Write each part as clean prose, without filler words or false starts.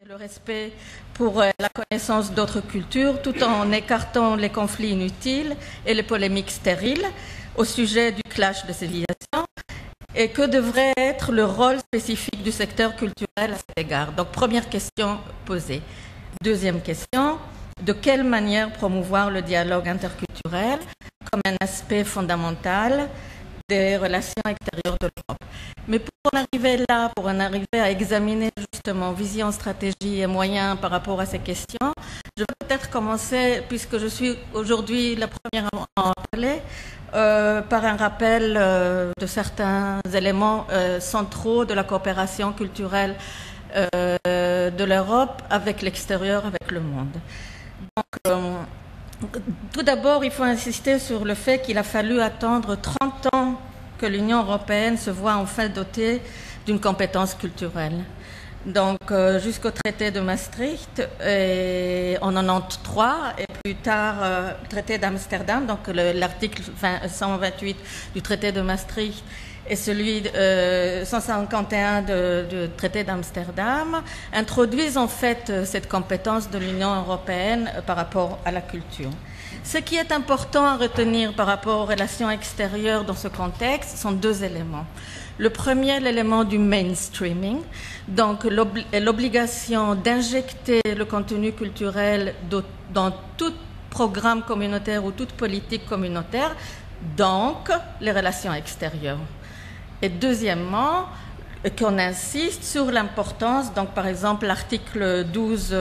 Le respect pour la connaissance d'autres cultures, tout en écartant les conflits inutiles et les polémiques stériles au sujet du clash de civilisations, et que devrait être le rôle spécifique du secteur culturel à cet égard. Donc, première question posée. Deuxième question, de quelle manière promouvoir le dialogue interculturel comme un aspect fondamental des relations extérieures de l'Europe? Mais pour en arriver là, pour en arriver à examiner justement vision, stratégie et moyens par rapport à ces questions, je vais peut-être commencer, puisque je suis aujourd'hui la première à en parler, par un rappel de certains éléments centraux de la coopération culturelle de l'Europe avec l'extérieur, avec le monde. Donc, tout d'abord, il faut insister sur le fait qu'il a fallu attendre 30 ans que l'Union européenne se voit enfin dotée d'une compétence culturelle. Donc, jusqu'au traité de Maastricht en 1993 et plus tard le traité d'Amsterdam, donc l'article 128 du traité de Maastricht et celui 151 du traité d'Amsterdam introduisent en fait cette compétence de l'Union européenne par rapport à la culture. Ce qui est important à retenir par rapport aux relations extérieures dans ce contexte sont deux éléments. Le premier, l'élément du mainstreaming, donc l'obligation d'injecter le contenu culturel dans tout programme communautaire ou toute politique communautaire, donc les relations extérieures. Et deuxièmement, qu'on insiste sur l'importance, donc par exemple l'article 12,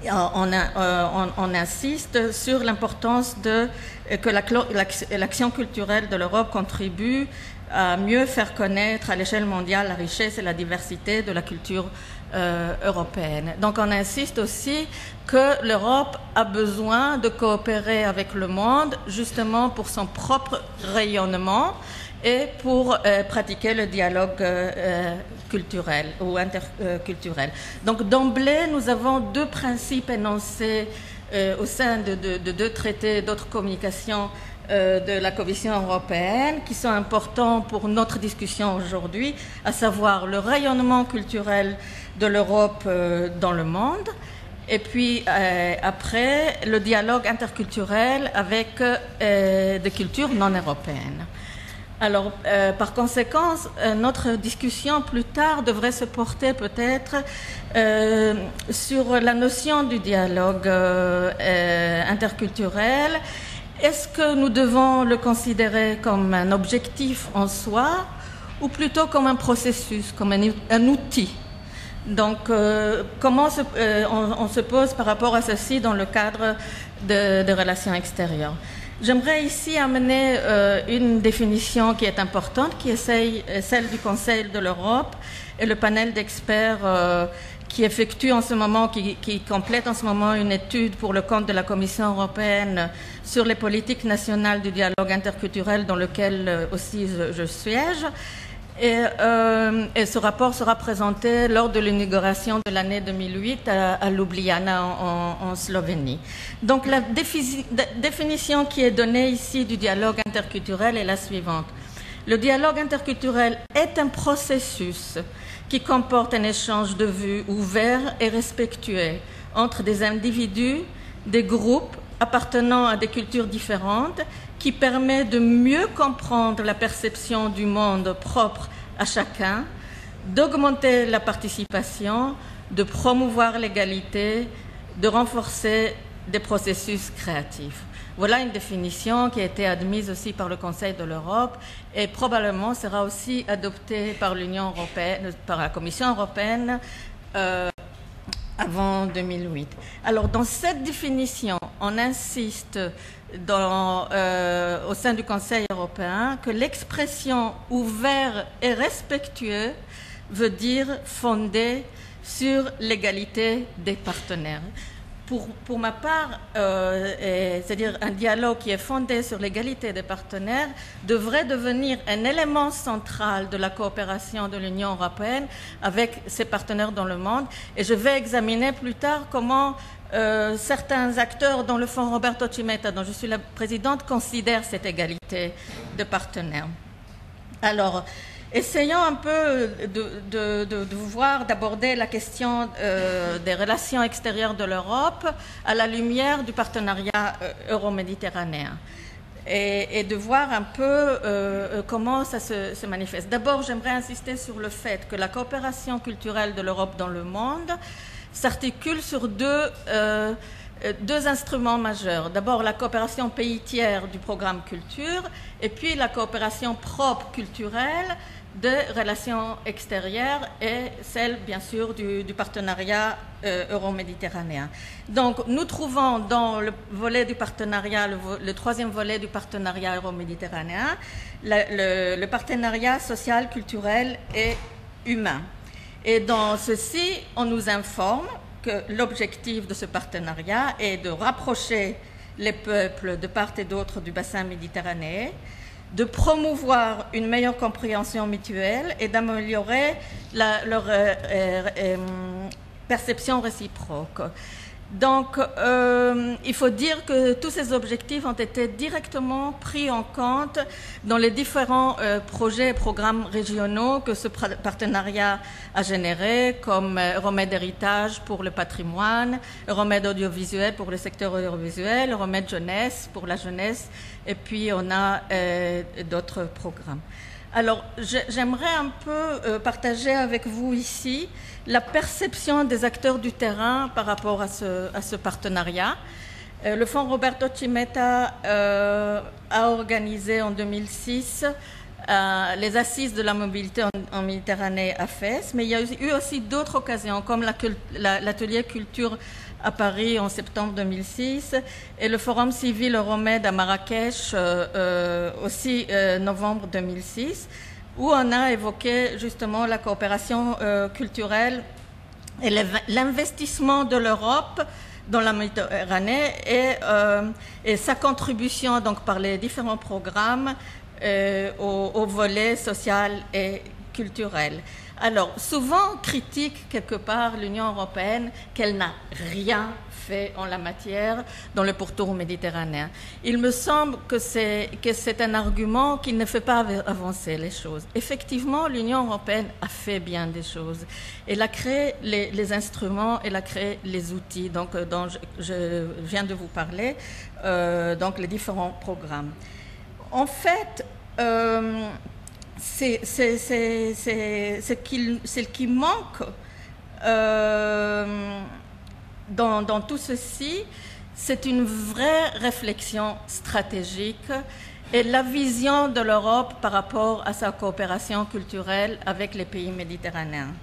on insiste sur l'importance que l'action culturelle de l'Europe contribue à mieux faire connaître à l'échelle mondiale la richesse et la diversité de la culture européenne. Donc on insiste aussi que l'Europe a besoin de coopérer avec le monde justement pour son propre rayonnement et pour pratiquer le dialogue culturel ou interculturel. Donc d'emblée, nous avons deux principes énoncés au sein de deux traités, d'autres communications de la Commission européenne qui sont importants pour notre discussion aujourd'hui, à savoir le rayonnement culturel de l'Europe dans le monde et puis après le dialogue interculturel avec des cultures non européennes. Alors, par conséquent, notre discussion plus tard devrait se porter peut-être sur la notion du dialogue interculturel. Est-ce que nous devons le considérer comme un objectif en soi ou plutôt comme un processus, comme un outil? Donc, comment on se pose par rapport à ceci dans le cadre de relations extérieures? J'aimerais ici amener une définition qui est importante, qui est celle du Conseil de l'Europe et le panel d'experts qui effectue en ce moment, qui complète en ce moment une étude pour le compte de la Commission européenne sur les politiques nationales du dialogue interculturel dans lequel aussi je siège. Et ce rapport sera présenté lors de l'inauguration de l'année 2008 à Ljubljana en Slovénie. Donc la définition qui est donnée ici du dialogue interculturel est la suivante. Le dialogue interculturel est un processus qui comporte un échange de vues ouvert et respectueux entre des individus, des groupes appartenant à des cultures différentes, qui permet de mieux comprendre la perception du monde propre à chacun, d'augmenter la participation, de promouvoir l'égalité, de renforcer des processus créatifs. Voilà une définition qui a été admise aussi par le Conseil de l'Europe et probablement sera aussi adoptée par l'Union européenne, par la Commission européenne avant 2008. Alors, dans cette définition, on insiste au sein du Conseil européen que l'expression ouvert et respectueux veut dire fondé sur l'égalité des partenaires. Pour ma part, c'est-à-dire un dialogue qui est fondé sur l'égalité des partenaires devrait devenir un élément central de la coopération de l'Union européenne avec ses partenaires dans le monde. Et je vais examiner plus tard comment certains acteurs, dont le Fonds Roberto Cimetta, dont je suis la présidente, considèrent cette égalité de partenaires. Alors, Essayons un peu de voir, d'aborder la question des relations extérieures de l'Europe à la lumière du partenariat euro-méditerranéen et de voir un peu comment ça se manifeste. D'abord, j'aimerais insister sur le fait que la coopération culturelle de l'Europe dans le monde s'articule sur deux instruments majeurs. D'abord, la coopération pays tiers du programme culture et puis la coopération propre culturelle des relations extérieures et celle, bien sûr, du partenariat euro-méditerranéen. Donc, nous trouvons dans le volet du partenariat, le troisième volet du partenariat euro-méditerranéen, le partenariat social, culturel et humain. Et dans ceci, on nous informe que l'objectif de ce partenariat est de rapprocher les peuples de part et d'autre du bassin méditerranéen, de promouvoir une meilleure compréhension mutuelle et d'améliorer leur perception réciproque. Donc, il faut dire que tous ces objectifs ont été directement pris en compte dans les différents projets et programmes régionaux que ce partenariat a générés, comme Remède héritage pour le patrimoine, Remède audiovisuel pour le secteur audiovisuel, Remède jeunesse pour la jeunesse, et puis on a d'autres programmes. Alors, j'aimerais un peu partager avec vous ici la perception des acteurs du terrain par rapport à ce partenariat. Le Fonds Roberto Cimetta a organisé en 2006 les assises de la mobilité en Méditerranée à Fès, mais il y a eu aussi d'autres occasions, comme l'atelier culture à Paris en septembre 2006 et le Forum civil Euromède à Marrakech aussi novembre 2006, où on a évoqué justement la coopération culturelle et l'investissement de l'Europe dans la Méditerranée et sa contribution donc par les différents programmes au volet social et culturel. Alors, souvent on critique quelque part l'Union européenne qu'elle n'a rien fait en la matière dans le pourtour méditerranéen. Il me semble que c'est un argument qui ne fait pas avancer les choses. Effectivement, l'Union européenne a fait bien des choses. Elle a créé les instruments, elle a créé les outils dont je viens de vous parler, donc les différents programmes. En fait, c'est ce qui manque dans tout ceci, c'est une vraie réflexion stratégique et la vision de l'Europe par rapport à sa coopération culturelle avec les pays méditerranéens.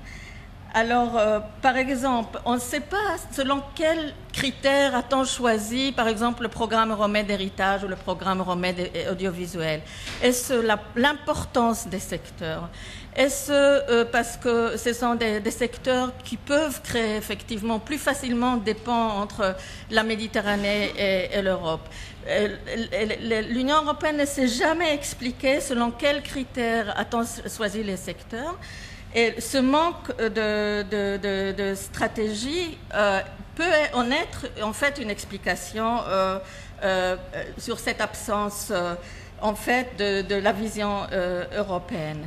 Alors, par exemple, on ne sait pas selon quels critères a-t-on choisi, par exemple, le programme Remède héritage ou le programme Remède audiovisuel. Est-ce l'importance des secteurs? Est-ce parce que ce sont des secteurs qui peuvent créer effectivement plus facilement des ponts entre la Méditerranée et l'Europe? L'Union européenne ne s'est jamais expliquée selon quels critères a-t-on choisi les secteurs. Et ce manque de stratégie peut en être en fait une explication sur cette absence en fait de la vision européenne.